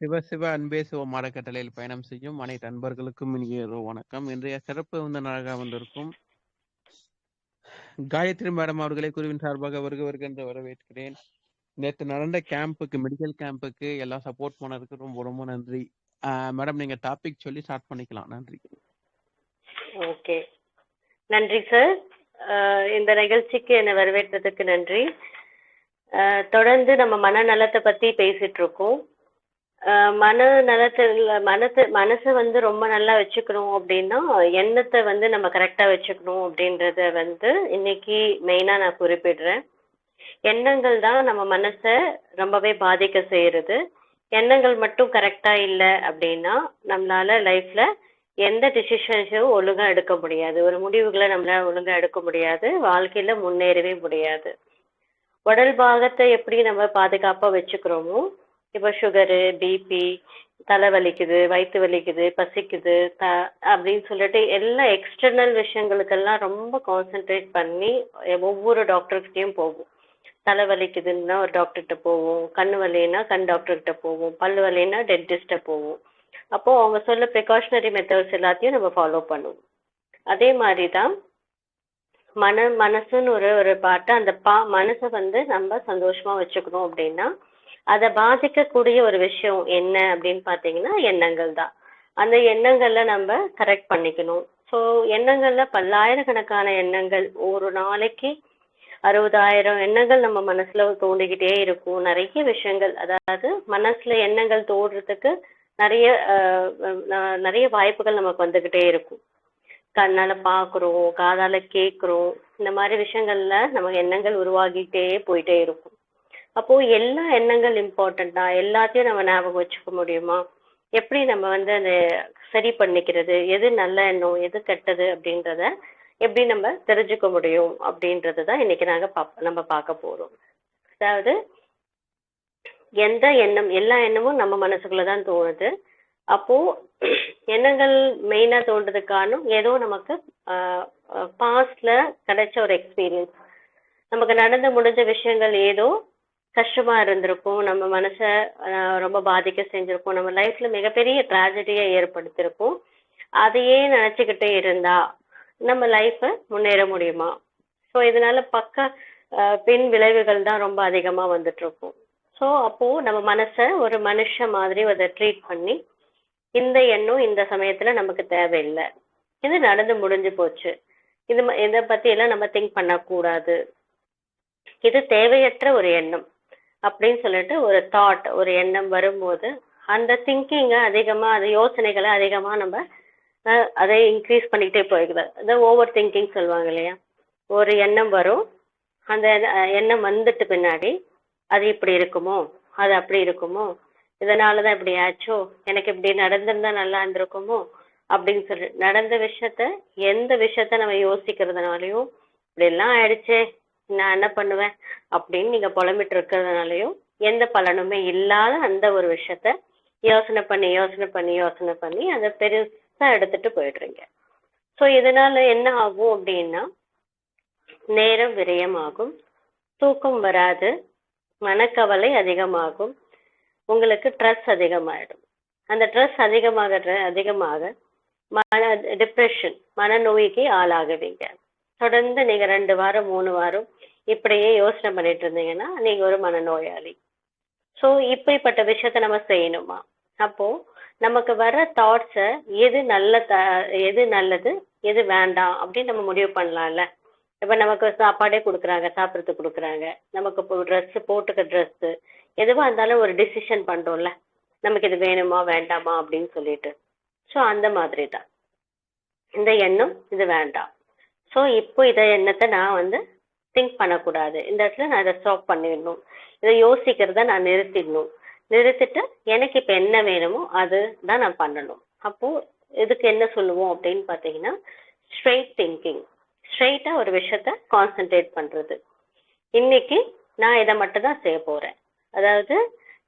சிவ சிவ அன்பே சிவம் அறக்கட்டளையில் பயணம் செய்யும் அனைத்து அன்பர்களுக்கும் இனிய வணக்கம். இன்றைய சிறப்பு விருந்தினராக வந்திருக்கும் காயத்ரி மேடம் அவர்களை குருவின் சார்பாக வருக என்று வரவேற்கிறேன். நேற்று நடந்த கேம்புக்கு, மெடிக்கல் கேம்புக்கு எல்லாம் சப்போர்ட் பண்ணதுக்கு ரொம்ப ரொம்ப நன்றி. மேடம், நீங்க டாபிக் சொல்லி ஸ்டார்ட் பண்ணிக்கலாம். நன்றி. ஓகே, நன்றி சார். இந்த நிகழ்ச்சிக்கு என்னை வரவேற்றதுக்கு நன்றி. தொடர்ந்து நம்ம மனநலத்தை பத்தி பேசிட்டு இருக்கோம். மனசை வந்து ரொம்ப நல்லா வச்சுக்கணும் அப்படின்னா எண்ணத்தை வந்து நம்ம கரெக்டா வச்சுக்கணும் அப்படின்றத வந்து இன்னைக்கு மெயினா நான் குறிப்பிடுறேன். எண்ணங்கள் தான் நம்ம மனசை ரொம்பவே பாதிக்க செய்யறது. எண்ணங்கள் மட்டும் கரெக்டா இல்லை அப்படின்னா நம்மளால லைஃப்ல எந்த டிசிஷன்ஸும் ஒழுங்கா எடுக்க முடியாது, ஒரு முடிவுகளை நம்மளால ஒழுங்கா எடுக்க முடியாது, வாழ்க்கையில முன்னேறவே முடியாது. உடல் பாகத்தை எப்படி நம்ம பாதுகாப்பா வச்சுக்கிறோமோ, இப்போ சுகரு, பிபி, தலை வலிக்குது, வயிற்று வலிக்குது, பசிக்குது அப்படின்னு சொல்லிட்டு எல்லா எக்ஸ்டர்னல் விஷயங்களுக்கெல்லாம் ரொம்ப கான்சென்ட்ரேட் பண்ணி ஒவ்வொரு டாக்டர்கிட்டையும் போகும். தலை வலிக்குதுன்னா ஒரு டாக்டர்கிட்ட போவோம், கண்ணு வலின்னா கண் டாக்டர்கிட்ட போவோம், பல்லு வலின்னா டென்டிஸ்ட்டை போவோம். அப்போ அவங்க சொல்ல ப்ரிகாஷனரி மெத்தட்ஸ் எல்லாத்தையும் நம்ம ஃபாலோ பண்ணுவோம். அதே மாதிரி தான் மனசுன்னு ஒரு பாட்டு, அந்த மனசை வந்து நம்ம சந்தோஷமா வச்சுக்கணும் அப்படின்னா அதை பாதிக்கக்கூடிய ஒரு விஷயம் என்ன அப்படின்னு பார்த்தீங்கன்னா எண்ணங்கள் தான். அந்த எண்ணங்கள்ல நம்ம கரெக்ட் பண்ணிக்கணும். ஸோ எண்ணங்கள்ல பல்லாயிரக்கணக்கான எண்ணங்கள், ஒரு நாளைக்கு 60,000 எண்ணங்கள் நம்ம மனசுல தோண்டிக்கிட்டே இருக்கும். நிறைய விஷயங்கள், அதாவது மனசுல எண்ணங்கள் தோடுறதுக்கு நிறைய வாய்ப்புகள் நமக்கு வந்துகிட்டே இருக்கும். கண்ணால பாக்குறோம், காதால கேட்குறோம், இந்த மாதிரி விஷயங்கள்ல நமக்கு எண்ணங்கள் உருவாகிட்டே போயிட்டே இருக்கும். அப்போ எல்லா எண்ணங்கள் இம்பார்ட்டன்ட் தான். எல்லாத்தையும் நம்ம ஞாபகம் வச்சுக்க முடியுமா? எப்படி நம்ம வந்து அதை சரி பண்ணிக்கிறது, எது நல்ல எண்ணம் எது கெட்டது அப்படின்றத எப்படி நம்ம தெரிஞ்சுக்க முடியும் அப்படின்றது தான் இன்னைக்கு நம்ம பார்க்க போறோம். அதாவது எந்த எண்ணம், எல்லா எண்ணமும் நம்ம மனசுக்குள்ளதான் தோணுது. அப்போ எண்ணங்கள் மெயினா தோன்றதுக்கு காரணம் ஏதோ நமக்கு பாஸ்ட்ல கிடைச்ச ஒரு எக்ஸ்பீரியன்ஸ், நமக்கு நடந்து முடிஞ்ச விஷயங்கள் ஏதோ கஷ்டமா இருந்திருக்கும், நம்ம மனசை ரொம்ப பாதிக்க செஞ்சிருக்கும், நம்ம லைஃப்ல மிகப்பெரிய ட்ராஜடியை ஏற்படுத்திருக்கும். அதையே நினைச்சுக்கிட்டே இருந்தா நம்ம லைஃபை முன்னேற முடியுமா? ஸோ இதனால பின் விளைவுகள் தான் ரொம்ப அதிகமா வந்துட்டு இருக்கும். ஸோ அப்போ நம்ம மனசை ஒரு மனுஷ மாதிரி அதை ட்ரீட் பண்ணி, இந்த எண்ணம் இந்த சமயத்துல நமக்கு தேவையில்லை, இது நடந்து முடிஞ்சு போச்சு, இதை பத்தி எல்லாம் நம்ம திங்க் பண்ணக்கூடாது, இது தேவையற்ற ஒரு எண்ணம் அப்படின்னு சொல்லிட்டு ஒரு தாட், ஒரு எண்ணம் வரும்போது அந்த திங்கிங்கை அதிகமா, அது யோசனைகளை அதிகமா நம்ம அதை இன்க்ரீஸ் பண்ணிக்கிட்டே போய்க்குது. அதை ஓவர் திங்கிங் சொல்லுவாங்க இல்லையா? ஒரு எண்ணம் வரும், அந்த எண்ணம் வந்துட்டு பின்னாடி அது இப்படி இருக்குமோ, அது அப்படி இருக்குமோ, இதனாலதான் இப்படி ஆச்சோ, எனக்கு இப்படி நடந்திருந்தா நல்லா இருந்திருக்குமோ அப்படின்னு சொல்லி நடந்த எந்த விஷயத்த நம்ம யோசிக்கிறதுனாலையும் இப்படி எல்லாம் ஆயிடுச்சே நான் என்ன பண்ணுவேன் அப்படின்னு நீங்க புலம்பிட்டு இருக்கிறதுனாலையும் எந்த பலனுமே இல்லாத அந்த ஒரு விஷயத்த யோசனை பண்ணி அதை பெருசா எடுத்துட்டு போயிடுறீங்க. ஸோ இதனால என்ன ஆகும் அப்படின்னா நேரம் விரயமாகும், தூக்கம் வராது, மனக்கவலை அதிகமாகும், உங்களுக்கு ஸ்ட்ரெஸ் அதிகமாயிடும். அந்த ஸ்ட்ரெஸ் அதிகமாக டிப்ரெஷன், மனநோய்க்கு ஆளாகுவீங்க. தொடர்ந்து நீங்க 2 வாரம் 3 வாரம் இப்படியே யோசனை பண்ணிட்டு இருந்தீங்கன்னா நீங்க ஒரு மனநோயாளி. ஸோ இப்படிப்பட்ட விஷயத்த நம்ம செய்யணுமா? அப்போ நமக்கு வர தாட்ஸை எது நல்லது எது வேண்டாம் அப்படின்னு நம்ம முடிவு பண்ணலாம்ல. இப்ப நமக்கு சாப்பாடே கொடுக்குறாங்க, சாப்பிட்றதுக்கு கொடுக்குறாங்க, நமக்கு இப்போ ட்ரெஸ், போட்டுக்க ட்ரெஸ்ஸு, எதுவா இருந்தாலும் ஒரு டிசிஷன் பண்றோம்ல, நமக்கு இது வேணுமா வேண்டாமா அப்படின்னு சொல்லிட்டு. ஸோ அந்த மாதிரி தான் இந்த எண்ணம், இது வேண்டாம். ஸோ இப்போ எண்ணத்தை நான் வந்து திங்க் பண்ணக்கூடாது, இந்த இடத்துல நான் இதை ஸ்டாப் பண்ணிடணும், இதை யோசிக்கிறத நான் நிறுத்திட்டு எனக்கு இப்போ என்ன வேணுமோ அது தான் நான் பண்ணணும். அப்போ இதுக்கு என்ன சொல்லுவோம் அப்படின்னு பார்த்தீங்கன்னா ஸ்ட்ரெயிட் திங்கிங். ஸ்ட்ரெயிட்டா ஒரு விஷயத்த கான்சென்ட்ரேட் பண்றது. இன்னைக்கு நான் இதை மட்டும் தான் செய்ய போறேன். அதாவது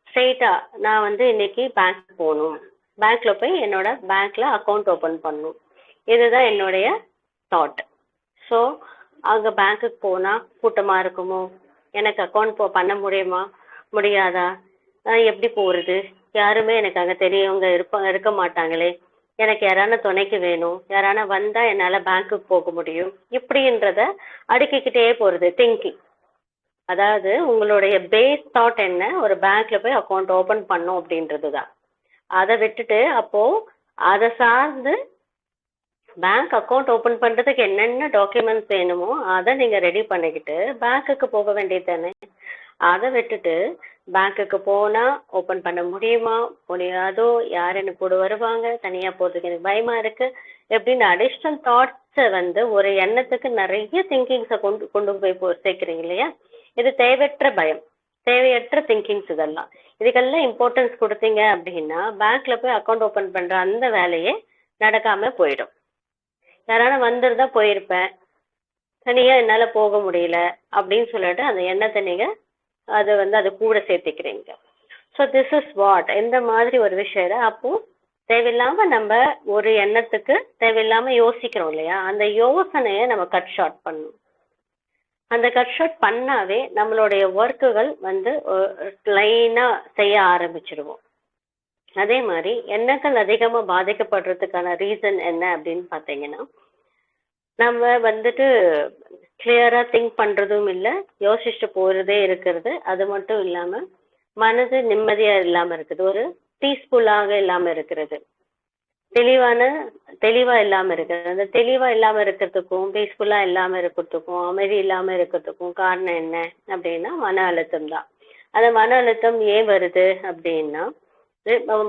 ஸ்ட்ரெயிட்டா நான் வந்து இன்னைக்கு பேங்க் போகணும், பேங்க்ல போய் என்னோட பேங்க்ல அக்கௌண்ட் ஓபன் பண்ணணும், இதுதான் என்னுடைய தாட். ஸோ அங்க பேங்க்குக்கு போனா கூட்டமா இருக்குமோ, எனக்கு அக்கௌண்ட் பண்ண முடியுமா முடியாதா, எப்படி போறது, யாருமே எனக்கு அங்க தெரியவங்க இருக்க மாட்டாங்களே, எனக்கு யாரான துணைக்கு வேணும், யாரான வந்தா என்னால பேங்க்குக்கு போக முடியும், இப்படின்றத அடுக்கிக்கிட்டே போறது திங்கிங். அதாவது உங்களுடைய பேஸ் தாட் என்ன, ஒரு பேங்க்ல போய் அக்கௌண்ட் ஓபன் பண்ணும் அப்படின்றது தான். அதை விட்டுட்டு அப்போ அதை சார்ந்து பேங்க் அக்கௌண்ட் ஓபன் பண்றதுக்கு என்னென்ன டாக்குமெண்ட்ஸ் வேணுமோ அதை நீங்க ரெடி பண்ணிக்கிட்டு பேங்க்குக்கு போக வேண்டியது தானே. அதை விட்டுட்டு பேங்க்குக்கு போனா ஓபன் பண்ண முடியுமா முடியாதோ, யார் எனக்கு கூட வருவாங்க, தனியா போறதுக்கு எனக்கு பயமா இருக்கு எப்படின்னு அடிஷ்னல் தாட்ஸை வந்து ஒரு எண்ணத்துக்கு நிறைய திங்கிங்ஸை கொண்டு கொண்டு போய் சேர்க்குறீங்க இல்லையா. இது தேவையற்ற பயம், தேவையற்ற திங்கிங்ஸ். இதெல்லாம் இதுக்கெல்லாம் இம்பார்ட்டன்ஸ் கொடுத்தீங்க அப்படின்னா பேங்க்ல போய் அக்கௌண்ட் ஓபன் பண்ற அந்த வேலையே நடக்காம போயிடும். யாரான வந்திருந்தா போயிருப்பேன், தனியா என்னால போக முடியல அப்படின்னு சொல்லிட்டு அந்த எண்ணத்தை நீங்க அது வந்து அது கூட சேர்த்துக்கிறீங்க. ஸோ திஸ் இஸ் வாட், இந்த மாதிரி ஒரு விஷயம். அப்போ தேவையில்லாம நம்ம ஒரு எண்ணத்துக்கு தேவையில்லாம யோசிக்கிறோம் இல்லையா, அந்த யோசனையை நம்ம கட் ஷார்ட் பண்ணணும். அந்த கட் ஷார்ட் பண்ணாவே நம்மளுடைய ஒர்க்குகள் வந்து லைனா செய்ய ஆரம்பிச்சிருவோம். அதே மாதிரி எண்ணங்கள் அதிகமா பாதிக்கப்படுறதுக்கான ரீசன் என்ன அப்படின்னு பார்த்தீங்கன்னா, நம்ம வந்துட்டு கிளியரா திங்க் பண்றதும் இல்லை, யோசிச்சுட்டு போறதே இருக்கிறது. அது மட்டும் இல்லாம மனது நிம்மதியா இல்லாம இருக்குது, ஒரு பீஸ்ஃபுல்லாக இல்லாம இருக்கிறது, தெளிவா இல்லாம இருக்கிறது. அந்த தெளிவா இல்லாம இருக்கிறதுக்கும் பீஸ்ஃபுல்லா இல்லாம இருக்கிறதுக்கும் அமைதி இல்லாம இருக்கிறதுக்கும் காரணம் என்ன அப்படின்னா மன அழுத்தம் தான். அந்த மன அழுத்தம் ஏன் வருது அப்படின்னா,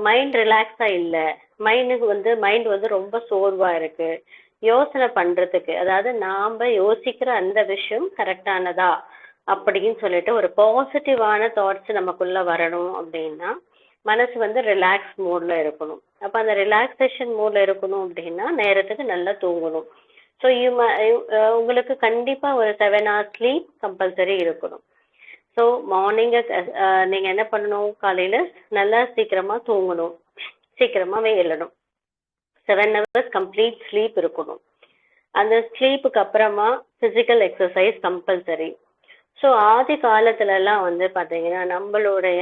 மைண்ட் ரிலாக்ஸா இல்லை, மைண்ட் வந்து ரொம்ப சோர்வா இருக்கு, யோசனை பண்றதுக்கு, அதாவது நாம யோசிக்கிற அந்த விஷயம் கரெக்டானதா அப்படின்னு சொல்லிட்டு ஒரு பாசிட்டிவான தாட்ஸ் நமக்குள்ள வரணும் அப்படின்னா மனசு வந்து ரிலாக்ஸ் மூட்ல இருக்கணும். அப்ப அந்த ரிலாக்ஸேஷன் மூட்ல இருக்கணும் அப்படின்னா நேரத்துக்கு நல்லா தூங்கணும். ஸோ உங்களுக்கு கண்டிப்பா ஒரு 7 hours ஸ்லீப் கம்பல்சரி இருக்கணும். ஸோ மார்னிங்க நீங்க என்ன பண்ணணும், காலையில நல்லா சீக்கிரமா தூங்கணும், சீக்கிரமாவே எழணும். 7 hours கம்ப்ளீட் ஸ்லீப் இருக்கணும். அந்த ஸ்லீப்புக்கு அப்புறமா பிசிக்கல் எக்ஸசைஸ் கம்பல்சரி. ஸோ ஆதி காலத்துல எல்லாம் வந்து பாத்தீங்கன்னா நம்மளுடைய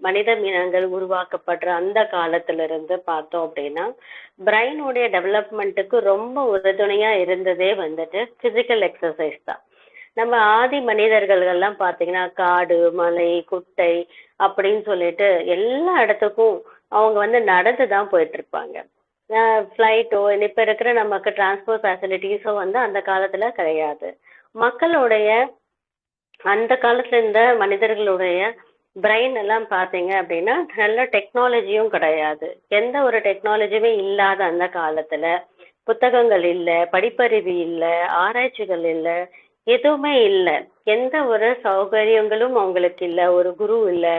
மனித இனங்கள் உருவாக்கப்படுற அந்த காலத்துல இருந்து பார்த்தோம் அப்படின்னா பிரெயினுடைய டெவலப்மெண்ட்டுக்கு ரொம்ப உறுதுணையா இருந்ததே வந்துட்டு பிசிக்கல் எக்ஸசைஸ் தான். நம்ம ஆதி மனிதர்கள்லாம் பார்த்தீங்கன்னா காடு, மலை, குட்டை அப்படின்னு சொல்லிட்டு எல்லா இடத்துக்கும் அவங்க வந்து நடந்து தான் போயிட்டு இருப்பாங்க. ஃப்ளைட்டோ இப்போ இருக்கிற நமக்கு டிரான்ஸ்போர்ட் ஃபெசிலிட்டிஸோ வந்து அந்த காலத்துல கிடையாது. மக்களுடைய அந்த காலத்துல இருந்த மனிதர்களுடைய பிரெயின் எல்லாம் பார்த்தீங்க அப்படின்னா நல்ல டெக்னாலஜியும் கிடையாது. எந்த ஒரு டெக்னாலஜியுமே இல்லாத அந்த காலத்துல புத்தகங்கள் இல்லை, படிப்பறிவு இல்லை, ஆராய்ச்சிகள் இல்லை, எதுவுமே இல்லை. எந்த ஒரு சௌகரியங்களும் அவங்களுக்கு இல்லை, ஒரு குரு இல்லை,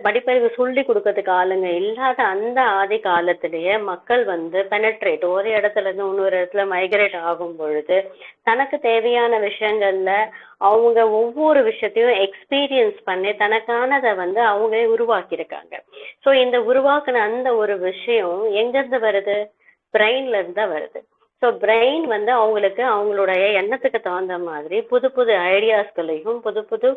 படிப்பறிவு சொல்லி கொடுக்கறதுக்கு ஆளுங்க இல்லாத அந்த ஆதி காலத்திலேயே மக்கள் வந்து பெனட்ரேட் ஒரு இடத்துல இருந்து இன்னொரு இடத்துல மைக்ரேட் ஆகும் பொழுது தனக்கு தேவையான விஷயங்கள்ல அவங்க ஒவ்வொரு விஷயத்தையும் எக்ஸ்பீரியன்ஸ் பண்ணி தனக்கானதை வந்து அவங்களே உருவாக்கியிருக்காங்க. ஸோ இந்த உருவாக்குன அந்த ஒரு விஷயம் எங்கிருந்து வருது, பிரெயின்ல இருந்து தான் வருது. ஸோ பிரெயின் வந்து அவங்களுக்கு அவங்களுடைய எண்ணத்துக்கு தகுந்த மாதிரி புது புது ஐடியாஸ்களையும் புது புது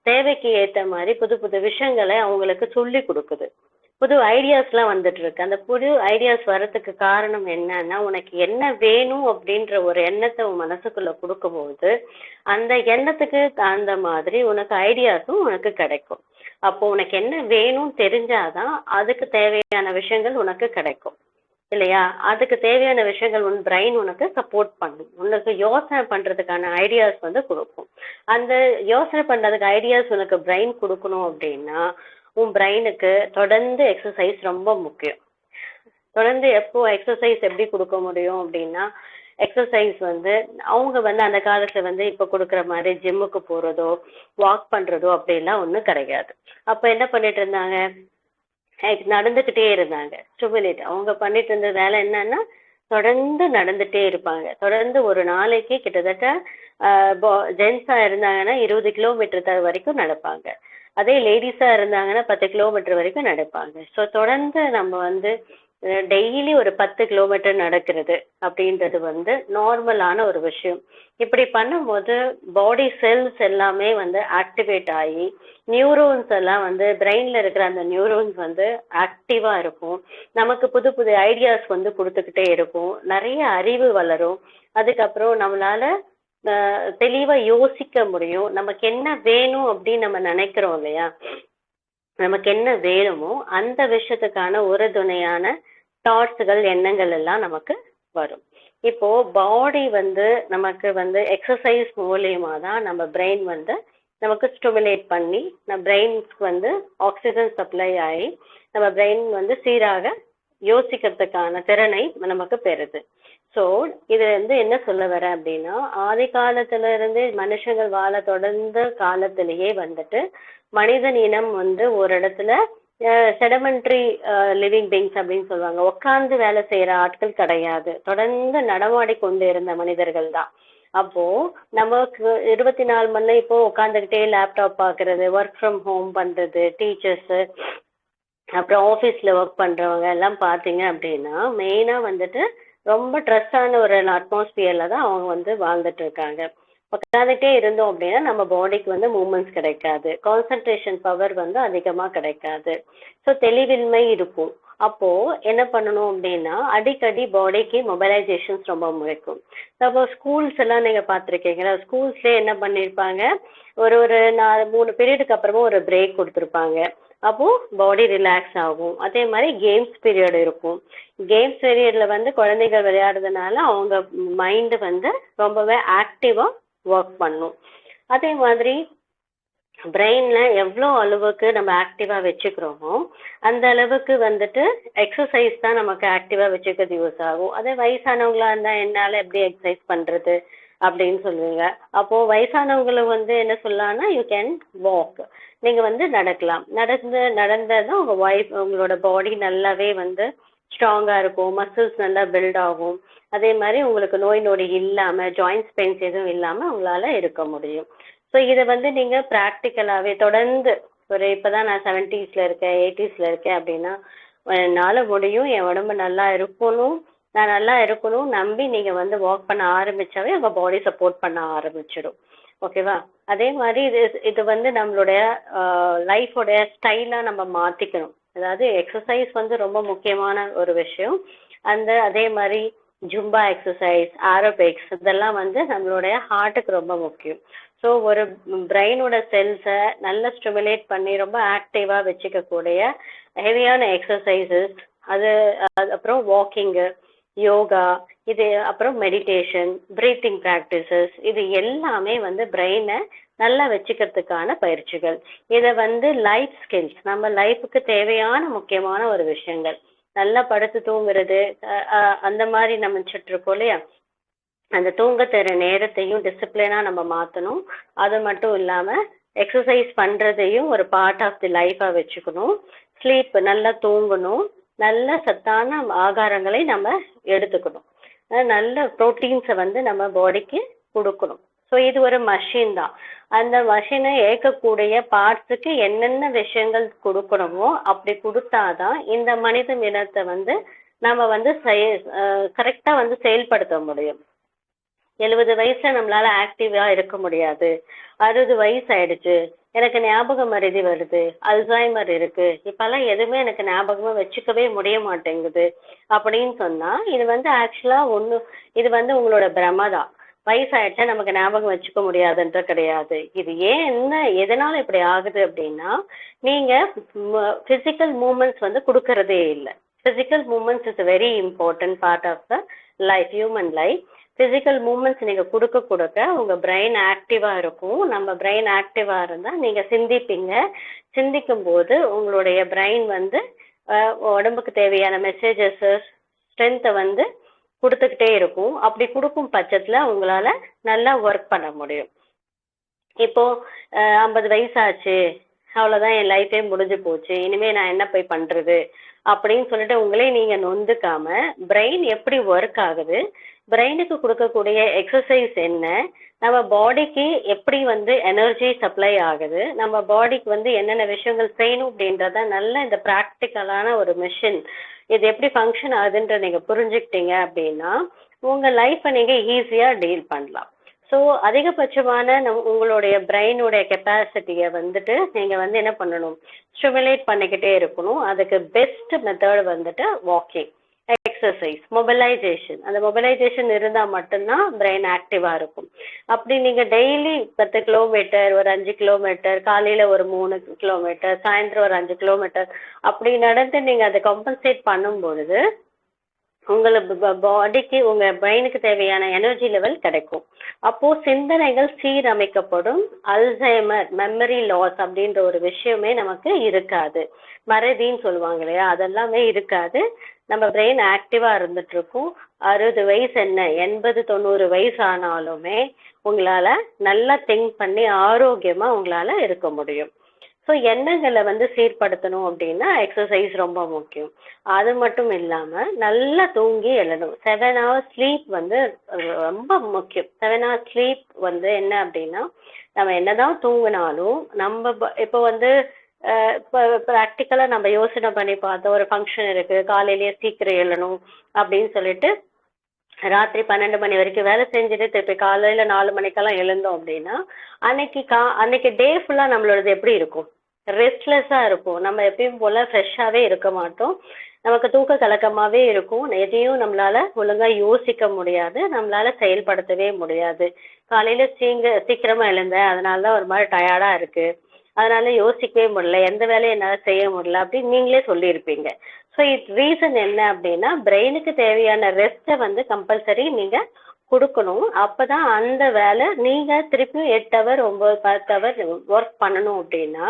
தேவைக்கு ஏற்ற மாதிரி புது புது விஷயங்களை அவங்களுக்கு சொல்லி கொடுக்குது. புது ஐடியாஸ்லாம் வந்துட்டு இருக்கு. அந்த புது ஐடியாஸ் வர்றதுக்கு காரணம் என்னன்னா, உனக்கு என்ன வேணும் அப்படின்ற ஒரு எண்ணத்தை உன் மனசுக்குள்ள கொடுக்கும்போது அந்த எண்ணத்துக்கு தகுந்த மாதிரி உனக்கு ஐடியாஸும் உனக்கு கிடைக்கும். அப்போ உனக்கு என்ன வேணும்னு தெரிஞ்சாதான் அதுக்கு தேவையான விஷயங்கள் உனக்கு கிடைக்கும் இல்லையா. அதுக்கு தேவையான விஷயங்கள் உன் பிரெயின் உனக்கு சப்போர்ட் பண்ணும், உனக்கு யோசனை பண்றதுக்கான ஐடியாஸ் வந்து கொடுக்கும். அந்த யோசனை பண்றதுக்கு ஐடியாஸ் உனக்கு பிரெயின் கொடுக்கணும் அப்படின்னா உன் பிரெயினுக்கு தொடர்ந்து எக்ஸசைஸ் ரொம்ப முக்கியம். தொடர்ந்து எப்போ எக்ஸசைஸ் எப்படி கொடுக்க முடியும் அப்படின்னா, எக்ஸசைஸ் வந்து அவங்க வந்து அந்த காலத்துல வந்து இப்ப கொடுக்குற மாதிரி ஜிம்முக்கு போறதோ வாக் பண்றதோ அப்படிலாம் ஒன்றும் கிடையாது. அப்ப என்ன பண்ணிட்டு இருந்தாங்க, நடந்துகிட்டே இருந்தாங்க. ஸ்டிமுலேட் அவங்க பண்ணிட்டு இருந்த வேலை என்னன்னா தொடர்ந்து நடந்துட்டே இருப்பாங்க. தொடர்ந்து ஒரு நாளைக்கு கிட்டத்தட்ட ஜென்ஸா இருந்தாங்கன்னா 20 கிலோமீட்டர் வரைக்கும் நடப்பாங்க. அதே லேடிஸா இருந்தாங்கன்னா 10 கிலோமீட்டர் வரைக்கும் நடப்பாங்க. ஸோ தொடர்ந்து நம்ம வந்து டெய்லி ஒரு 10 கிலோமீட்டர் நடக்கிறது அப்படின்றது வந்து நார்மலான ஒரு விஷயம். இப்படி பண்ணும்போது பாடி செல்ஸ் எல்லாமே வந்து ஆக்டிவேட் ஆகி நியூரோன்ஸ் எல்லாம் வந்து பிரெயின்ல இருக்கிற அந்த நியூரோன்ஸ் வந்து ஆக்டிவா இருக்கும். நமக்கு புது புது ஐடியாஸ் வந்து கொடுத்துக்கிட்டே இருக்கும். நிறைய அறிவு வளரும். அதுக்கப்புறம் நம்மளால தெளிவா யோசிக்க முடியும். நமக்கு என்ன வேணும் அப்படின்னு நம்ம நினைக்கிறோம் இல்லையா, நமக்கு என்ன வேணுமோ அந்த விஷயத்துக்கான உறுதுணையான தாட்ஸ்கள் எண்ணங்கள் எல்லாம் நமக்கு வரும். இப்போ பாடி வந்து நமக்கு வந்து எக்ஸசைஸ் மூலியமா தான் நம்ம பிரெயின் வந்து நமக்கு ஸ்டிமுலேட் பண்ணி நம்ம பிரெயின்ஸ்க்கு வந்து ஆக்சிஜன் சப்ளை ஆகி நம்ம பிரெயின் வந்து சீராக யோசிக்கிறதுக்கான திறனை நமக்கு பெறுது. ஸோ இது வந்து என்ன சொல்ல வரேன் அப்படின்னா, ஆதி காலத்துல இருந்து மனுஷங்கள் வாழ தொடர்ந்த காலத்திலேயே வந்துட்டு மனிதன் இனம் வந்து ஒரு இடத்துல செடமெண்ட்ரி லிவிங் பீங்ஸ் அப்படின்னு சொல்லுவாங்க. உட்கார்ந்து வேலை செய்யற ஆட்கள் கிடையாது. தொடர்ந்து நடமாடி கொண்டு இருந்த மனிதர்கள் தான். அப்போ நமக்கு 24 மணி நேரம் இப்போ உட்காந்துக்கிட்டே லேப்டாப் பாக்குறது, ஒர்க் ஃப்ரம் ஹோம் பண்றது, டீச்சர்ஸ், அப்புறம் ஆஃபீஸ்ல ஒர்க் பண்றவங்க எல்லாம் பாத்தீங்க அப்படின்னா மெயினா வந்துட்டு ரொம்ப ட்ரெஸ்ஸான ஒரு அட்மாஸ்பியர்ல தான் அவங்க வந்து வாழ்ந்துட்டு இருக்காங்க. உட்காந்துட்டே இருந்தோம் அப்படின்னா நம்ம பாடிக்கு வந்து மூமெண்ட்ஸ் கிடைக்காது, கான்சன்ட்ரேஷன் பவர் வந்து அதிகமா கிடைக்காது, ஸோ தெளிவின்மை இருக்கும். அப்போ என்ன பண்ணணும் அப்படின்னா அடிக்கடி பாடிக்கு மொபைலைசேஷன்ஸ் ரொம்ப முக்கியம். அப்போ ஸ்கூல்ஸ் எல்லாம் நீங்க பார்த்துருக்கீங்களா, ஸ்கூல்ஸ்லேயே என்ன பண்ணியிருப்பாங்க, ஒரு 3 பீரியடுக்கு அப்புறமா ஒரு பிரேக் கொடுத்துருப்பாங்க. அப்போ பாடி ரிலாக்ஸ் ஆகும். அதே மாதிரி கேம்ஸ் பீரியட் இருக்கும். கேம்ஸ் பீரியட்ல வந்து குழந்தைகள் விளையாடுறதுனால அவங்க மைண்டு வந்து ரொம்பவே ஆக்டிவா ஒர்க் பண்ணும். அதே மாதிரி பிரெயின்ல எவ்வளோ அளவுக்கு நம்ம ஆக்டிவா வச்சுக்கிறோமோ அந்த அளவுக்கு வந்துட்டு எக்ஸசைஸ் தான் நமக்கு ஆக்டிவா வச்சுக்கிறது யூஸ் ஆகும். அதே வயசானவங்களா இருந்தா என்னால எப்படி எக்ஸசைஸ் பண்றது அப்படின்னு சொல்லுவீங்க. அப்போ வயசானவங்களை வந்து என்ன சொல்லலாம்னா யூ கேன் வாக், நீங்க வந்து நடக்கலாம். நடந்ததும் உங்களோட பாடி நல்லாவே வந்து ஸ்ட்ராங்கா இருக்கும், மசில்ஸ் நல்லா பில்ட் ஆகும். அதே மாதிரி உங்களுக்கு நோய் நொடி இல்லாம ஜாயின்ஸ் பெயின்ஸ் எதுவும் இல்லாம உங்களால இருக்க முடியும். ஸோ இதை வந்து நீங்க ப்ராக்டிக்கலாவே தொடர்ந்து இப்பதான் நான் 70s இருக்கேன், 80s இருக்கேன் அப்படின்னா என்னால முடியும், என் உடம்பு நல்லா இருக்கணும், நான் நல்லா இருக்கணும் நம்பி நீங்க வந்து வாக் பண்ண ஆரம்பிச்சாவே உங்க பாடி சப்போர்ட் பண்ண ஆரம்பிச்சிடும். ஓகேவா? அதே மாதிரி இது வந்து நம்மளுடைய லைஃபோடைய ஸ்டைலா நம்ம மாத்திக்கணும். அதாவது எக்ஸசைஸ் வந்து ரொம்ப முக்கியமான ஒரு விஷயம். அதே மாதிரி ஜும்பா எக்ஸசைஸ், ஆரோபிக்ஸ் இதெல்லாம் வந்து நம்மளுடைய ஹார்ட்டுக்கு ரொம்ப முக்கியம். ஸோ ஒரு பிரெயினோட செல்ஸை நல்லா ஸ்டிமுலேட் பண்ணி ரொம்ப ஆக்டிவா வச்சுக்கக்கூடிய ஹெவியான எக்ஸசைசஸ், அப்புறம் வாக்கிங்கு, யோகா, இது அப்புறம் மெடிடேஷன், பிரீத்திங் ப்ராக்டிசஸ், இது எல்லாமே வந்து பிரெயினை நல்லா வச்சுக்கிறதுக்கான பயிற்சிகள். இதை வந்து லைஃப் ஸ்கில்ஸ், நம்ம லைஃபுக்கு தேவையான முக்கியமான ஒரு விஷயங்கள். நல்லா படுத்து தூங்குறது, அந்த மாதிரி நம்ம இருக்கோம் இல்லையா, அந்த தூங்க தர நேரத்தையும் டிசிப்ளினா நம்ம மாற்றணும். அது மட்டும் இல்லாம எக்ஸசைஸ் பண்றதையும் ஒரு பார்ட் ஆஃப் தி லைஃபா வச்சுக்கணும். ஸ்லீப், நல்லா தூங்கணும், நல்ல சத்தான ஆகாரங்களை நம்ம எடுத்துக்கணும், நல்ல ப்ரோட்டீன்ஸை வந்து நம்ம பாடிக்கு கொடுக்கணும். ஸோ இது ஒரு மஷின் தான். அந்த மஷினை இயக்கக்கூடிய பார்ட்ஸுக்கு என்னென்ன விஷயங்கள் கொடுக்கணுமோ அப்படி கொடுத்தாதான் இந்த மனித இனத்தை வந்து நம்ம வந்து கரெக்டா வந்து செயல்படுத்த முடியும். 70 வயசுல நம்மளால ஆக்டிவா இருக்க முடியாது. 60 வயசு ஆயிடுச்சு, எனக்கு ஞாபக மறதி வருது, அல்சைமர் இருக்கு, இப்பெல்லாம் எதுவுமே எனக்கு ஞாபகமா வச்சுக்கவே முடிய மாட்டேங்குது அப்படின்னு சொன்னா இது வந்து ஆக்சுவலா இது வந்து உங்களோட பிரமை தான். வயசாயிட்டா நமக்கு ஞாபகம் வச்சுக்க முடியாதுன்ற கிடையாது. இது எதனால இப்படி ஆகுது அப்படின்னா நீங்க பிசிக்கல் மூமெண்ட்ஸ் வந்து கொடுக்கறதே இல்லை. Physical moments is very important part of the life, human life. Physical moments நீங்க கொடுக்க கொடுக்க உங்க பிரெயின் ஆக்டிவா இருக்கும். நம்ம பிரெயின் ஆக்டிவா இருந்தா நீங்க சிந்திப்பீங்க. சிந்திக்கும் போது உங்களுடைய பிரெயின் வந்து உடம்புக்கு தேவையான மெசேஜஸ், ஸ்ட்ரென்த்தை வந்து கொடுத்துக்கிட்டே இருக்கும். அப்படி கொடுக்கும் பட்சத்துல உங்களால நல்லா ஒர்க் பண்ண முடியும். இப்போ 50 வயசாச்சு, அவ்வளவுதான், என் லைஃபே முடிஞ்சு போச்சு, இனிமே நான் என்ன போய் பண்றது அப்படின்னு சொல்லிட்டு உங்களே நீங்க நொந்துக்காம பிரெயின் எப்படி ஒர்க் ஆகுது, பிரெயினுக்கு கொடுக்கக்கூடிய எக்ஸசைஸ் என்ன, நம்ம பாடிக்கு எப்படி வந்து எனர்ஜி சப்ளை ஆகுது, நம்ம பாடிக்கு வந்து என்னென்ன விஷயங்கள் செய்யணும் அப்படின்றத நல்ல இந்த ப்ராக்டிக்கலான ஒரு மிஷின் இது எப்படி ஃபங்க்ஷன் ஆகுதுன்ற நீங்க புரிஞ்சுக்கிட்டீங்க அப்படின்னா உங்க லைஃப்பை நீங்க ஈஸியா டீல் பண்ணலாம். ஸோ அதிகபட்சமான உங்களுடைய பிரெயினுடைய கெப்பாசிட்டியை வந்துட்டு நீங்க வந்து என்ன பண்ணணும், ஸ்டிமுலேட் பண்ணிக்கிட்டே இருக்கணும். அதுக்கு பெஸ்ட் மெத்தட் வந்துட்டு வாக்கிங், எக்ஸசைஸ், மொபிலைசேஷன். அந்த மொபிலைசேஷன் இருந்தால் மட்டும்தான் பிரெயின் ஆக்டிவாக இருக்கும். அப்படி நீங்கள் டெய்லி 10 கிலோமீட்டர், ஒரு 5 கிலோமீட்டர், காலையில் ஒரு 3 கிலோமீட்டர், சாயந்தரம் ஒரு 5 கிலோமீட்டர் அப்படி நடந்து நீங்கள் அதை கம்பன்சேட் பண்ணும் பொழுது உங்களுக்கு பாடிக்கு உங்க பிரெயினுக்கு தேவையான எனர்ஜி லெவல் கிடைக்கும். அப்போ சிந்தனைகள் சீரமைக்கப்படும். அல்சைமர், மெமரி லாஸ் அப்படின்ற ஒரு விஷயமே நமக்கு இருக்காது. மறதின்னு சொல்லுவாங்க இல்லையா, அதெல்லாமே இருக்காது. நம்ம பிரெயின் ஆக்டிவா இருந்துட்டு இருக்கும். 60 வயசு என்ன 80-90 வயசு ஆனாலுமே உங்களால நல்லா திங்க் பண்ணி ஆரோக்கியமா உங்களால இருக்க முடியும். ஸோ எண்ணங்களை வந்து சீர்படுத்தணும் அப்படின்னா எக்ஸசைஸ் ரொம்ப முக்கியம். அது மட்டும் இல்லாமல் நல்லா தூங்கி எழணும். 7 hours ஸ்லீப் வந்து ரொம்ப முக்கியம். 7 hours ஸ்லீப் வந்து என்ன அப்படின்னா நம்ம என்னதான் தூங்கினாலும் நம்ம இப்போ வந்து இப்போ ப்ராக்டிக்கலாக நம்ம யோசனை பண்ணி பார்த்தோம், ஒரு ஃபங்க்ஷன் இருக்குது, காலையிலேயே சீக்கிரம் எழணும் அப்படின்னு சொல்லிட்டு ராத்திரி 12 மணி வரைக்கும் வேலை செஞ்சுட்டு திருப்பி காலையில் 4 மணிக்கெல்லாம் எழுந்தோம் அப்படின்னா அன்னைக்கு டே ஃபுல்லாக நம்மளோடது எப்படி இருக்கும், ரெஸ்ட்லெஸ்ஸாக இருக்கும். நம்ம எப்பயும் போல் ஃப்ரெஷ்ஷாகவே இருக்க மாட்டோம். நமக்கு தூக்க கலக்கமாகவே இருக்கும். எதையும் நம்மளால் ஒழுங்காக யோசிக்க முடியாது, நம்மளால் செயல்படுத்தவே முடியாது. காலையில் சீக்கிரமாக எழுந்தேன், அதனால தான் ஒரு மாதிரி டயர்டாக இருக்குது, அதனால யோசிக்கவே முடியல, எந்த வேலையும் என்னால் செய்ய முடியல அப்படின்னு நீங்களே சொல்லியிருப்பீங்க. ஸோ ரீசன் என்ன அப்படின்னா பிரெயினுக்கு தேவையான ரெஸ்ட்டை வந்து கம்பல்சரி நீங்கள் கொடுக்கணும். அப்போ தான் அந்த வேலை நீங்கள் திருப்பியும் 8 hour 9-10 hour ஒர்க் பண்ணணும் அப்படின்னா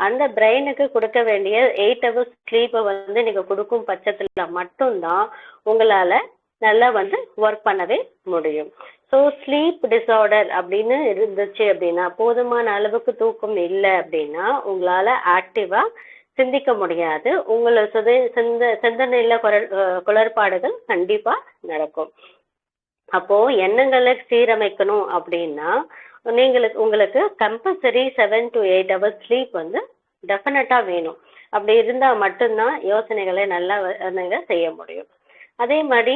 அந்த பிரெயினுக்கு கொடுக்க வேண்டிய 8 hours ஸ்லீப்பை வந்து நீங்கள் கொடுக்கும் பட்சத்தில் மட்டும்தான் உங்களால் நல்லா வந்து ஒர்க் பண்ணவே முடியும். ஸோ ஸ்லீப் டிஸார்டர் அப்படின்னு இருந்துச்சு அப்படின்னா, போதுமான அளவுக்கு தூக்கம் இல்லை அப்படின்னா உங்களால் ஆக்டிவாக சிந்திக்க முடியாது. உங்களோட சிந்தனையில் குளறுபாடுகள் கண்டிப்பாக நடக்கும். அப்போ எண்ணங்களை சீரமைக்கணும் அப்படின்னா உங்களுக்கு கம்பல்சரி 7 to 8 hours ஸ்லீப் வந்து டெஃபினட்டாக வேணும். அப்படி இருந்தால் மட்டும்தான் யோசனைகளை நல்லா நீங்கள் செய்ய முடியும். அதே மாதிரி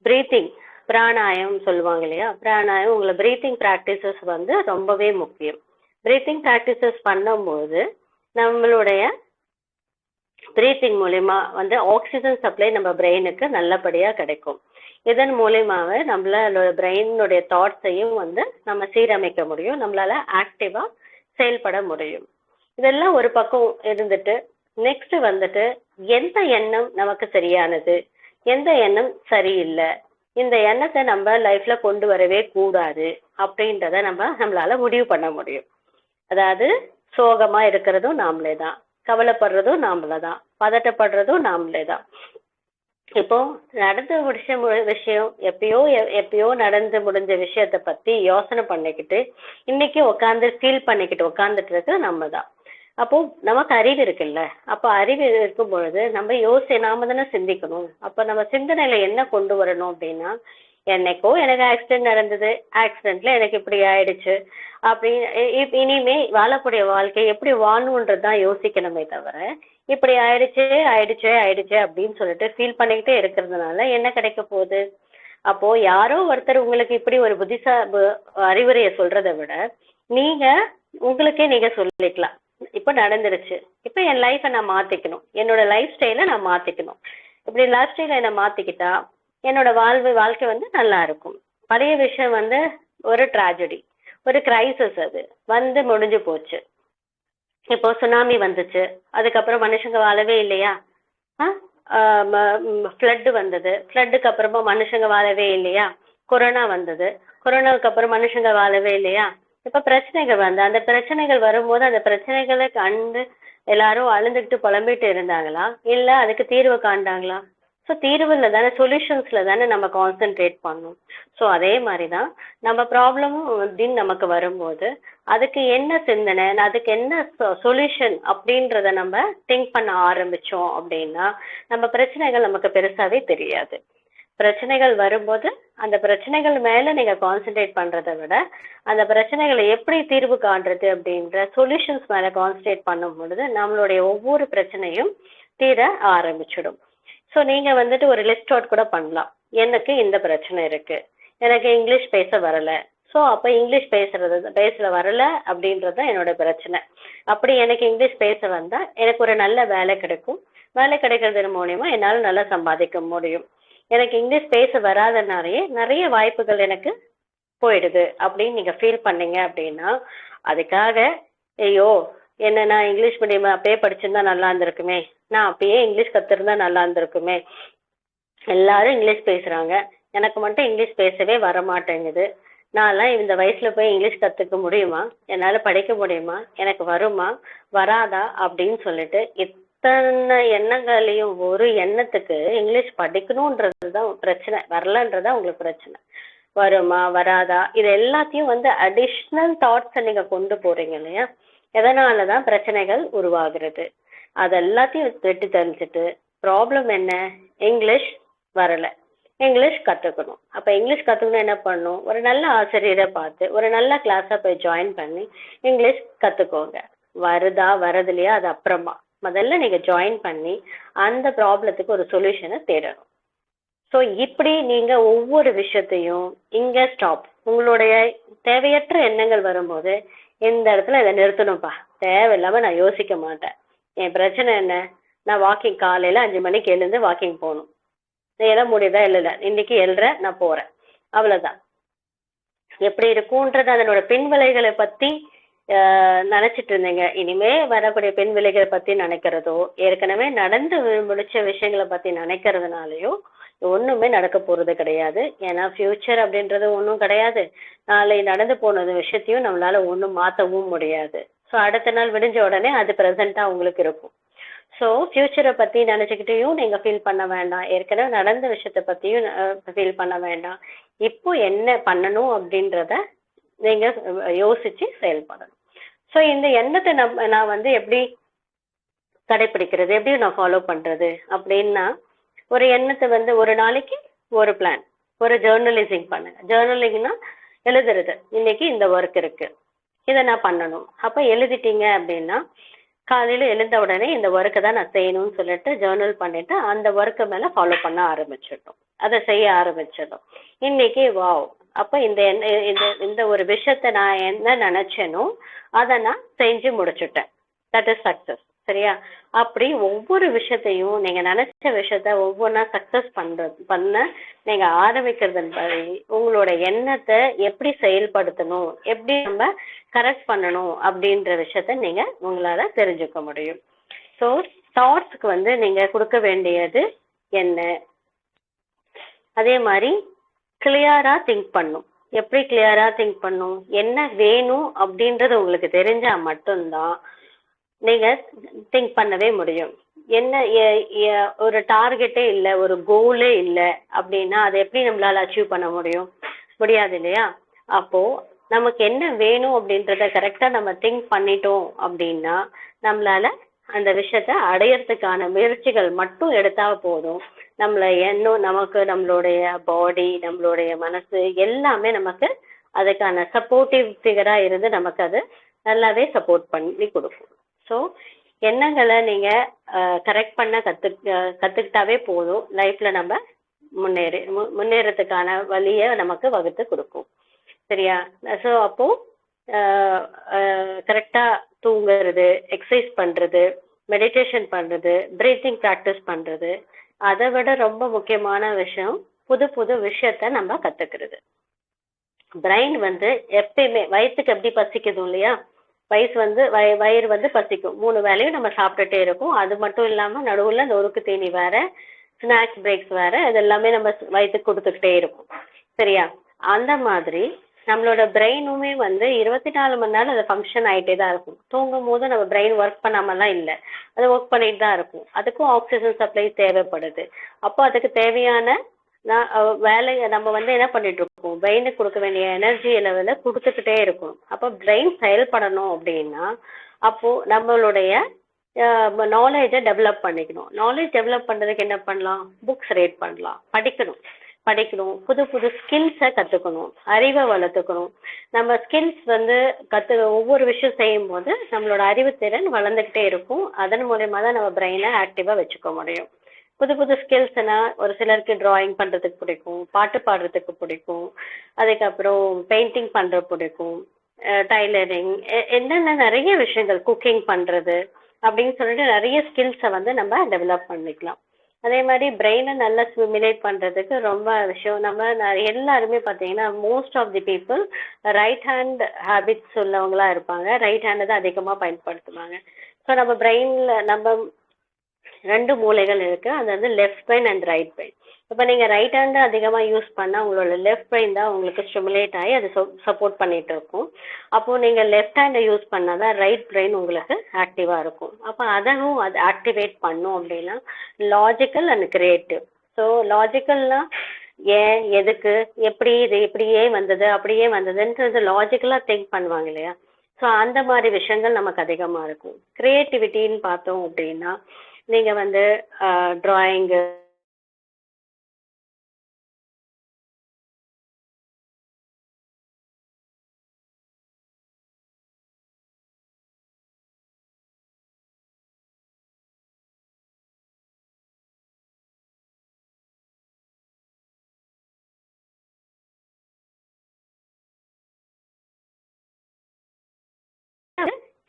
ப்ரீத்திங், பிராணாயம் சொல்லுவாங்க இல்லையா, பிராணாயம் உங்களை ப்ரீத்திங் ப்ராக்டிசஸ் வந்து ரொம்பவே முக்கியம். ப்ரீத்திங் ப்ராக்டிசஸ் பண்ணும்போது நம்மளுடைய ப்ரீத்திங் மூலயமா வந்து ஆக்சிஜன் சப்ளை நம்ம பிரெயினுக்கு நல்லபடியாக கிடைக்கும். இதன் மூலயமாவே நம்மளோட பிரெயினுடைய தாட்ஸையும் வந்து நம்ம சீரமைக்க முடியும், நம்மளால ஆக்டிவாக செயல்பட முடியும். இதெல்லாம் ஒரு பக்கம் இருந்துட்டு நெக்ஸ்ட் வந்துட்டு எந்த எண்ணம் நமக்கு சரியானது, எந்த எண்ணம் சரியில்லை, இந்த எண்ணத்தை நம்ம லைஃப்ல கொண்டு வரவே கூடாது அப்படின்றத நம்மளால முடிவு பண்ண முடியும். அதாவது சோகமா இருக்கிறதும் நாமளே தான், கவலைப்படுறதும் நாமளே தான், பதட்டப்படுறதும் நாமளே தான். இப்போ நடந்து முடிச்ச விஷயம் எப்பயோ நடந்து முடிஞ்ச விஷயத்த பத்தி யோசனை பண்ணிக்கிட்டு இன்னைக்கு உட்காந்து ஃபீல் பண்ணிக்கிட்டு உட்காந்துட்டு இருக்க நம்ம தான். அப்போ நமக்கு அறிவு இருக்குல்ல, அப்போ அறிவு இருக்கும் பொழுது நாம தானே சிந்திக்கணும். அப்போ நம்ம சிந்தனையில என்ன கொண்டு வரணும் அப்படின்னா, என்னைக்கோ எனக்கு ஆக்சிடென்ட் நடந்தது, ஆக்சிடென்ட்ல எனக்கு இப்படி ஆயிடுச்சு அப்படின்னு இனிமே வாழக்கூடிய வாழ்க்கை எப்படி வாழணுன்றது தான் யோசிக்கணுமே தவிர இப்படி ஆயிடுச்சே அப்படின்னு சொல்லிட்டு ஃபீல் பண்ணிக்கிட்டே இருக்கிறதுனால என்ன கிடைக்க போகுது? அப்போ யாரோ ஒருத்தர் உங்களுக்கு இப்படி ஒரு அறிவுரையை சொல்றதை விட நீங்க உங்களுக்கே நீங்க சொல்லிக்கலாம், இப்போ நடந்துருச்சு, இப்போ என் லைஃப்பை நான் மாத்திக்கணும், என்னோட லைஃப் ஸ்டைலை நான் மாத்திக்கணும். இப்படி லைஃப் ஸ்டைலை நான் மாத்திக்கிட்டா என்னோட வாழ்க்கை வந்து நல்லா இருக்கும். பழைய விஷயம் வந்து ஒரு ட்ராஜடி, ஒரு கிரைசிஸ், அது வந்து முடிஞ்சு போச்சு. இப்போ சுனாமி வந்துச்சு, அதுக்கப்புறம் மனுஷங்க வாழவே இல்லையா? ஃப்ளட்டு வந்தது, ஃப்ளட்டுக்கு அப்புறமா மனுஷங்க வாழவே இல்லையா? கொரோனா வந்தது, கொரோனாவுக்கு அப்புறம் மனுஷங்க வாழவே இல்லையா? இப்போ பிரச்சனைகள் வந்து அந்த பிரச்சனைகள் வரும்போது அந்த பிரச்சனைகளை கண்டு எல்லாரும் அழுந்துக்கிட்டு புலம்பிட்டு இருந்தாங்களா, இல்லை அதுக்கு தீர்வு காண்டாங்களா? ஸோ தீர்வில் தானே, சொல்யூஷன்ஸில் தானே நம்ம கான்சென்ட்ரேட் பண்ணணும். ஸோ அதே மாதிரி தான் நம்ம ப்ராப்ளமும் அப்படின்னு நமக்கு வரும்போது அதுக்கு என்ன சிந்தனை, அதுக்கு என்ன சொல்யூஷன் அப்படின்றத நம்ம திங்க் பண்ண ஆரம்பித்தோம் அப்படின்னா நம்ம பிரச்சனைகள் நமக்கு பெருசாகவே தெரியாது. பிரச்சனைகள் வரும்போது அந்த பிரச்சனைகள் மேல நீங்க கான்சென்ட்ரேட் பண்றதை விட அந்த பிரச்சனைகளை எப்படி தீர்வு காண்றது அப்படின்ற சொல்யூஷன்ஸ் மேல கான்சென்ட்ரேட் பண்ணும் பொழுது நம்மளுடைய ஒவ்வொரு பிரச்சனையும் தீர ஆரம்பிச்சிடும். ஸோ நீங்க வந்துட்டு ஒரு லிஸ்ட் அவுட் கூட பண்ணலாம். எனக்கு இந்த பிரச்சனை இருக்கு, எனக்கு இங்கிலீஷ் பேச வரல, ஸோ அப்போ இங்கிலீஷ் பேச வரல அப்படின்றது தான் என்னோட பிரச்சனை. அப்படி எனக்கு இங்கிலீஷ் பேச வந்தா எனக்கு ஒரு நல்ல வேலை கிடைக்கும், வேலை கிடைக்கிறது மூலியமா என்னால் நல்லா சம்பாதிக்க முடியும். எனக்கு இங்கிலீஷ் பேச வராதனாலேயே நிறைய வாய்ப்புகள் எனக்கு போயிடுது அப்படின்னு நீங்க ஃபீல் பண்ணீங்க அப்படின்னா, அதுக்காக ஐயோ என்ன நான் இங்கிலீஷ் மீடியம் அப்பயே படிச்சிருந்தா நல்லா இருந்திருக்குமே, நான் அப்பயே இங்கிலீஷ் கத்திருந்தா நல்லா இருந்திருக்குமே, எல்லாரும் இங்கிலீஷ் பேசுறாங்க, எனக்கு மட்டும் இங்கிலீஷ் பேசவே வர மாட்டேங்குது, நான்லாம் இந்த வயசுல போய் இங்கிலீஷ் கத்துக்க முடியுமா, என்னால படிக்க முடியுமா, எனக்கு வருமா வராதா அப்படின்னு சொல்லிட்டு இத்தனை எண்ணங்களையும் ஒரு எண்ணத்துக்கு இங்கிலீஷ் படிக்கணும்ன்றதுதான் பிரச்சனை, வரலன்றதா உங்களுக்கு பிரச்சனை. வருமா வராதா இது எல்லாத்தையும் வந்து அடிஷ்னல் தாட்ஸை நீங்க கொண்டு போறீங்க இல்லையா, எதனாலதான் பிரச்சனைகள் உருவாகிறது. அது எல்லாத்தையும் வெட்டி தெரிஞ்சுட்டு ப்ராப்ளம் என்ன, இங்கிலீஷ் வரல, இங்கிலீஷ் கத்துக்கணும். அப்ப இங்கிலீஷ் கத்துக்கணும் என்ன பண்ணணும், ஒரு நல்ல ஆசிரியரை பார்த்து ஒரு நல்ல கிளாஸா போய் ஜாயின் பண்ணி இங்கிலீஷ் கத்துக்கோங்க. வருதா வரதுலையா அது அப்புறமா, முதல்ல நீங்க ஜாயின் பண்ணி அந்த ப்ராப்ளத்துக்கு ஒரு சொல்யூஷனை தேடணும். ஸோ இப்படி நீங்க ஒவ்வொரு விஷயத்தையும் இங்க ஸ்டாப். உங்களுடைய தேவையற்ற எண்ணங்கள் வரும்போது இந்த இடத்துல இதை நிறுத்தணும்ப்பா, தேவையில்லாம நான் யோசிக்க மாட்டேன். என் பிரச்சனை என்ன, நான் வாக்கிங் காலையில 5 மணிக்கு எழுந்து வாக்கிங் போகணும், எழ முடியுதா இல்லை, இன்னைக்கு எழுறேன் நான் போறேன், அவ்வளவுதான். எப்படி இருக்கும்ன்றது அதனோட பின்விளைகளை பத்தி நினைச்சிட்டு இருந்தீங்க. இனிமே வரக்கூடிய பெண் விலைகளை பத்தி நினைக்கிறதோ ஏற்கனவே நடந்து முடிச்ச விஷயங்களை பத்தி நினைக்கிறதுனாலயோ ஒண்ணுமே நடக்க போறது கிடையாது. ஏன்னா ஃபியூச்சர் அப்படின்றது ஒன்றும் கிடையாது. நாளை நடந்து போனது விஷயத்தையும் நம்மளால ஒன்றும் மாற்றவும் முடியாது. ஸோ அடுத்த நாள் விடிஞ்ச உடனே அது ப்ரெசண்டா உங்களுக்கு இருக்கும். ஸோ ஃபியூச்சரை பத்தி நினைச்சுக்கிட்டையும் நீங்க ஃபீல் பண்ண வேண்டாம், ஏற்கனவே நடந்த விஷயத்த பத்தியும் ஃபீல் பண்ண வேண்டாம். இப்போ என்ன பண்ணணும் அப்படின்றத நீங்க யோசிச்சு செயல்படணும். ஸோ இந்த எண்ணத்தை நான் வந்து எப்படி கடைபிடிக்கிறது, எப்படி நான் ஃபாலோ பண்றது அப்படின்னா, ஒரு எண்ணத்தை வந்து ஒரு நாளைக்கு ஒரு பிளான், ஒரு ஜேர்னலிசிங் பண்ணுங்க. ஜேர்னலிங்னா எழுதுறது, இன்னைக்கு இந்த ஒர்க் இருக்கு, இதை நான் பண்ணணும். அப்ப எழுதிட்டீங்க அப்படின்னா காலையில எழுந்த உடனே இந்த ஒர்க்கை தான் நான் செய்யணும்னு சொல்லிட்டு ஜேர்னல் பண்ணிட்டு அந்த ஒர்க்கை மேல ஃபாலோ பண்ண ஆரம்பிச்சிட்டோம், அதை செய்ய ஆரம்பிச்சிடும். இன்னைக்கு வாவ், அப்ப இந்த ஒரு விஷயத்த நான் என்ன நினைச்சேனோ அதை நான் செஞ்சு முடிச்சுட்டேன், தட் இஸ் சக்சஸ். சரியா? அப்படி ஒவ்வொரு விஷயத்தையும் நீங்க நினைச்ச விஷயத்த ஒவ்வொன்றா சக்சஸ் பண்ண நீங்க ஆரம்பிக்கிறதன் படி உங்களோட எண்ணத்தை எப்படி செயல்படுத்தணும், எப்படி நம்ம கரெக்ட் பண்ணணும் அப்படின்ற விஷயத்த நீங்க உங்களால தெரிஞ்சுக்க முடியும். ஸோ தாட்ஸ்க்கு வந்து நீங்க கொடுக்க வேண்டியது என்ன, அதே மாதிரி கிளியரா திங்க் பண்ணும். எப்படி கிளியரா திங்க் பண்ணும், என்ன வேணும் அப்படின்றது உங்களுக்கு தெரிஞ்சா மட்டும்தான் நீங்க திங்க் பண்ணவே முடியும். என்ன ஒரு டார்கெட்டே இல்லை, ஒரு கோலே இல்லை அப்படின்னா அதை எப்படி நம்மளால அச்சீவ் பண்ண முடியாது இல்லையா? அப்போ நமக்கு என்ன வேணும் அப்படின்றத கரெக்டா நம்ம திங்க் பண்ணிட்டோம் அப்படின்னா நம்மளால அந்த விஷயத்த அடையறதுக்கான முயற்சிகள் மட்டும் எடுத்தா போதும். நமக்கு நம்மளுடைய பாடி, நம்மளுடைய மனசு எல்லாமே நமக்கு அதுக்கான சப்போர்ட்டிவ் ஃபிகரா இருந்து நமக்கு அது நல்லாவே சப்போர்ட் பண்ணி கொடுக்கும். ஸோ எண்ணங்களை நீங்க கரெக்ட் பண்ண கத்துக்கிட்டாவே போதும், லைஃப்ல நம்ம முன்னேறதுக்கான வழியை நமக்கு வகுத்து கொடுக்கும். சரியா? ஸோ அப்போ கரெக்டா தூங்குறது, எக்ஸசைஸ் பண்றது, மெடிடேஷன் பண்றது, பிரீத்திங் ப்ராக்டிஸ் பண்றது, அதை விட ரொம்ப முக்கியமான விஷயம் புது புது விஷயத்த நம்ம கத்துக்கிறது. பிரெயின் வந்து எப்பயுமே வயிற்றுக்கு எப்படி பசிக்குதும் இல்லையா, வயிறு வந்து பசிக்கும், 3 வேளையும் நம்ம சாப்பிட்டுட்டே இருக்கோம். அது மட்டும் இல்லாம நடுவுல நொறுக்கு தீனி வேற, ஸ்நாக்ஸ் பிரேக்ஸ் வேற, இது எல்லாமே நம்ம வயிற்றுக்கு கொடுத்துக்கிட்டே இருக்கும். சரியா? அந்த மாதிரி நம்மளோட பிரெயினுமே வந்து 24 மணி நேரம் அது ஃபங்க்ஷன் ஆகிட்டே தான் இருக்கும். தூங்கும் போது நம்ம பிரெயின் ஒர்க் பண்ணாமலாம் இல்லை, அது ஒர்க் பண்ணிட்டு தான் இருக்கும். அதுக்கும் ஆக்சிஜன் சப்ளை தேவைப்படுது. அப்போ அதுக்கு தேவையான வேலையை நம்ம வந்து என்ன பண்ணிட்டு இருக்கோம், பிரெயினுக்கு கொடுக்க வேண்டிய எனர்ஜி லெவலை கொடுத்துக்கிட்டே இருக்கும். அப்போ பிரெயின் செயல்படணும் அப்படின்னா அப்போ நம்மளுடைய நாலேஜை டெவலப் பண்ணிக்கணும். நாலேஜ் டெவலப் பண்றதுக்கு என்ன பண்ணலாம், புக்ஸ் ரீட் பண்ணலாம், படிக்கணும். படிக்கணும், புது புது ஸ்கில்ஸை கற்றுக்கணும், அறிவை வளர்த்துக்கணும். நம்ம ஸ்கில்ஸ் வந்து ஒவ்வொரு விஷயம் செய்யும் போது நம்மளோட அறிவுத்திறன் வளர்ந்துக்கிட்டே இருக்கும். அதன் மூலயமா தான் நம்ம பிரெயினை ஆக்டிவாக வச்சுக்க முடியும். புது புது ஸ்கில்ஸ்னா ஒரு சிலருக்கு டிராயிங் பண்ணுறதுக்கு பிடிக்கும், பாட்டு பாடுறதுக்கு பிடிக்கும், அதுக்கப்புறம் பெயிண்டிங் பண்ணுற பிடிக்கும், டைலரிங், என்னென்ன நிறைய விஷயங்கள், குக்கிங் பண்ணுறது அப்படின்னு சொல்லிட்டு நிறைய ஸ்கில்ஸை வந்து நம்ம டெவலப் பண்ணிக்கலாம். அதே மாதிரி பிரெயினை நல்லா ஸ்டிமுலேட் பண்ணுறதுக்கு ரொம்ப விஷயம். எல்லாருமே பார்த்தீங்கன்னா most of the people right hand habits உள்ளவங்களா இருப்பாங்க. ரைட் ஹேண்டை தான் அதிகமாக பயன்படுத்துவாங்க. ஸோ நம்ம பிரெயினில் நம்ம 2 மூளைகள் இருக்கு. அது வந்து left brain and right brain. இப்போ நீங்கள் ரைட் ஹேண்டை அதிகமாக யூஸ் பண்ணால் உங்களோட லெஃப்ட் பிரெயின் தான் உங்களுக்கு ஸ்டிமுலேட் ஆகி அது சப்போர்ட் பண்ணிட்டு இருக்கும். அப்போது நீங்கள் லெஃப்ட் ஹேண்டை யூஸ் பண்ணால் தான் ரைட் பிரெயின் உங்களுக்கு ஆக்டிவாக இருக்கும். அப்போ அதுவும் அது ஆக்டிவேட் பண்ணும் அப்படின்னா லாஜிக்கல் அண்ட் கிரியேட்டிவ். ஸோ லாஜிக்கல்னால் ஏன், எதுக்கு, எப்படி, இது இப்படியே வந்தது அப்படியே வந்ததுன்றது லாஜிக்கலாக திங்க் பண்ணுவாங்க இல்லையா? ஸோ அந்த மாதிரி விஷயங்கள் நமக்கு அதிகமாக இருக்கும். கிரியேட்டிவிட்டின்னு பார்த்தோம் அப்படின்னா நீங்கள் வந்து ட்ராயிங்கு,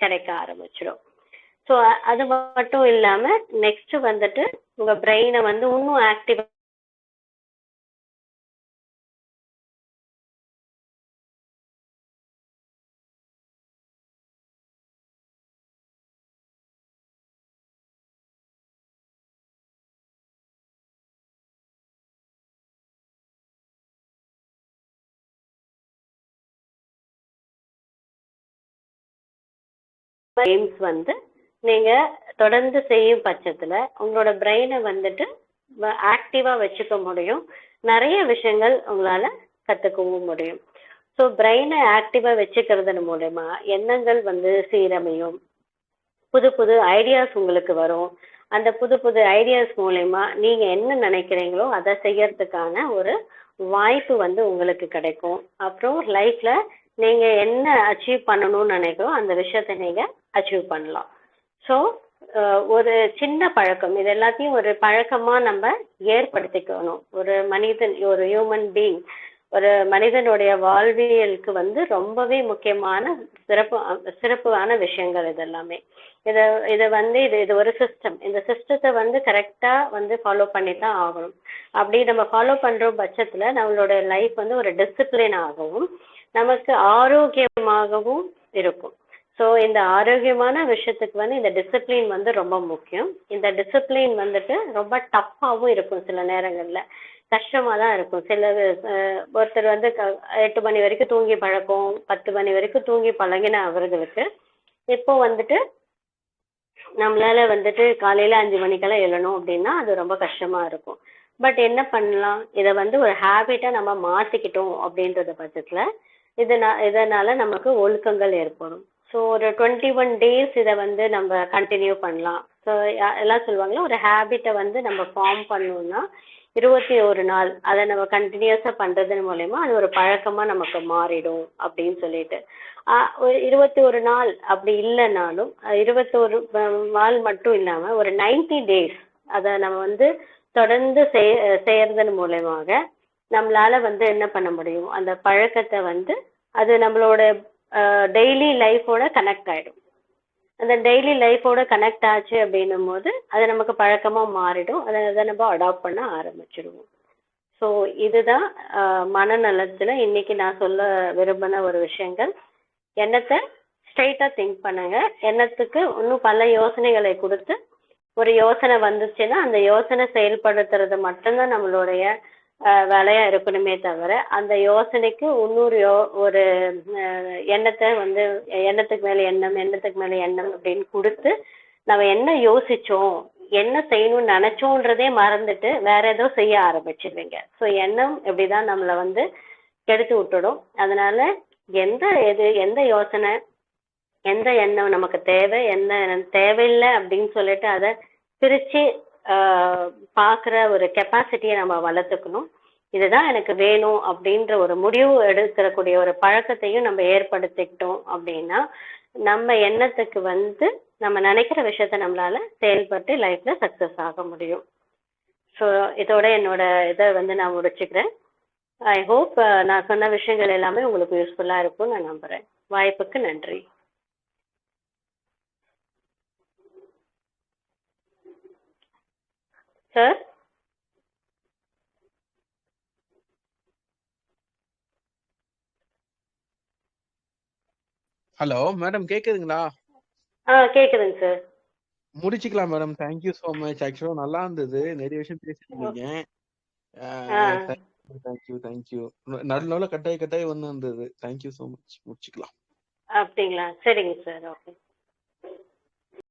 கிடைக்க ஆரம்பிச்சிடும். ஸோ அது மட்டும் இல்லாமல் நெக்ஸ்ட் வந்துட்டு உங்கள் பிரெயினை வந்து இன்னும் ஆக்டிவ் கேம்ஸ் வந்து நீங்கள் தொடர்ந்து செய்யும் பட்சத்தில் உங்களோட பிரெயினை வந்துட்டு ஆக்டிவாக வச்சுக்க முடியும். நிறைய விஷயங்கள் உங்களால் கற்றுக்கவும் முடியும். ஸோ பிரெயினை ஆக்டிவாக வச்சுக்கிறதன் மூலமா எண்ணங்கள் வந்து சீரமையும், புது புது ஐடியாஸ் உங்களுக்கு வரும். அந்த புது புது ஐடியாஸ் மூலயமா நீங்கள் என்ன நினைக்கிறீங்களோ அதை செய்யறதுக்கான ஒரு வாய்ப்பு வந்து உங்களுக்கு கிடைக்கும். அப்புறம் லைஃப்பில் நீங்கள் என்ன அச்சீவ் பண்ணணும்னு நினைக்கிறோம் அந்த விஷயத்தை நீங்கள் அச்சீவ் பண்ணலாம். ஸோ ஒரு சின்ன பழக்கம், இது எல்லாத்தையும் ஒரு பழக்கமாக நம்ம ஏற்படுத்திக்கணும். ஒரு மனிதன், ஒரு ஹியூமன் பீயிங், ஒரு மனிதனுடைய வாழ்வியலுக்கு வந்து ரொம்பவே முக்கியமான சிறப்பான விஷயங்கள் இதெல்லாமே. இதை வந்து இது ஒரு சிஸ்டம். இந்த சிஸ்டத்தை வந்து கரெக்டாக வந்து ஃபாலோ பண்ணி தான் ஆகணும். அப்படி நம்ம ஃபாலோ பண்ணுற பட்சத்தில் நம்மளோட லைஃப் வந்து ஒரு டிசிப்ளின் ஆகவும் நமக்கு ஆரோக்கியமாகவும் இருக்கும். ஸோ இந்த ஆரோக்கியமான விஷயத்துக்கு வந்து இந்த டிசிப்ளின் வந்து ரொம்ப முக்கியம். இந்த டிசிப்ளின் வந்துட்டு ரொம்ப டஃப்பாகவும் இருக்கும், சில நேரங்களில் கஷ்டமாக தான் இருக்கும். ஒருத்தர் வந்து 8 மணி வரைக்கும் தூங்கி பழக்கம், 10 மணி வரைக்கும் தூங்கி பழகின அவர்களுக்கு இப்போ வந்துட்டு நம்மளால வந்துட்டு காலையில் 5 மணிக்கெல்லாம் எழணும் அப்படின்னா அது ரொம்ப கஷ்டமாக இருக்கும். பட் என்ன பண்ணலாம், இதை வந்து ஒரு ஹேபிட்டாக நம்ம மாற்றிக்கிட்டோம் அப்படின்றத பட்சத்தில் இதனால நமக்கு ஒழுக்கங்கள் ஏற்படும். ஸோ ஒரு 21 days இதை வந்து நம்ம கண்டினியூ பண்ணலாம். ஸோ எல்லாம் சொல்லுவாங்களா, ஒரு ஹேபிட்டை வந்து நம்ம ஃபார்ம் பண்ணோம்னா 21 நாள் அதை நம்ம கண்டினியூஸாக பண்ணுறது மூலயமா அது ஒரு பழக்கமாக நமக்கு மாறிடும் அப்படின்னு சொல்லிட்டு. ஒரு 21 நாள் அப்படி இல்லைனாலும் 21 நாள் மட்டும் இல்லாமல் ஒரு 90 days அதை நம்ம வந்து தொடர்ந்து செய்யறதன் மூலமாக நம்மளால வந்து என்ன பண்ண முடியும், அந்த பழக்கத்தை வந்து அது நம்மளோட டெய்லி லைஃபோட கனெக்ட் ஆகிடும். அந்த டெய்லி லைஃபோட கனெக்ட் ஆச்சு அப்படின்னும் போது அது நமக்கு பழக்கமாக மாறிடும். அதை நம்ம அடாப்ட் பண்ண ஆரம்பிச்சிடுவோம். ஸோ இதுதான் மனநலத்தில் இன்னைக்கு நான் சொல்ல விரும்பின ஒரு விஷயங்கள். எண்ணத்தை ஸ்ட்ரைட்டாக திங்க் பண்ணுங்க. எண்ணத்துக்கு இன்னும் பல யோசனைகளை கொடுத்து ஒரு யோசனை வந்துச்சுன்னா அந்த யோசனை செயல்படுத்துறது மட்டும்தான் நம்மளுடைய வேலையாக இருக்கணுமே தவிர அந்த யோசனைக்கு இன்னொரு ஒரு எண்ணத்தை வந்து எண்ணத்துக்கு மேலே எண்ணம், எண்ணத்துக்கு மேலே எண்ணம் அப்படின்னு கொடுத்து நம்ம என்ன யோசித்தோம், என்ன செய்யணும்னு நினச்சோன்றதே மறந்துட்டு வேற ஏதோ செய்ய ஆரம்பிச்சிருவீங்க. ஸோ எண்ணம் இப்படி தான் நம்மளை வந்து கெடுத்து விட்டுடும். அதனால எந்த யோசனை, எந்த எண்ணம் நமக்கு தேவை, என்ன தேவையில்லை அப்படின்னு சொல்லிட்டு அதை பிரித்து பார்க்குற ஒரு கெப்பாசிட்டியை நம்ம வளர்த்துக்கணும். இதுதான் எனக்கு வேணும் அப்படின்ற ஒரு முடிவு எடுக்கக்கூடிய ஒரு பழக்கத்தையும் நம்ம ஏற்படுத்திக்கிட்டோம் அப்படின்னா நம்ம எண்ணத்துக்கு வந்து நம்ம நினைக்கிற விஷயத்த நம்மளால செயல்பட்டு லைஃப்ல சக்சஸ் ஆக முடியும். ஸோ இதோட என்னோட இதை வந்து நான் முடிச்சுக்கிறேன். ஐ ஹோப் நான் சொன்ன விஷயங்கள் எல்லாமே உங்களுக்கு யூஸ்ஃபுல்லா இருக்கும்னு நான் நம்புறேன். வாய்ப்புக்கு நன்றி. சார். ஹலோ மேடம், கேக்குதுங்களா? கேக்குதுங்க சார். முடிச்சுக்கலாம் மேடம். Thank you so much. ஆக்சுவலா நல்லா இருந்தது, நிறைய விஷயம் பேசிருந்தீங்க. Thank you thank you. நடுவில் கட்டாய கட்டாயம் வந்து இருந்தது. Thank you so much. முடிச்சுக்கலாம். அப்படிங்களா? சரிங்க சார். ஓகே.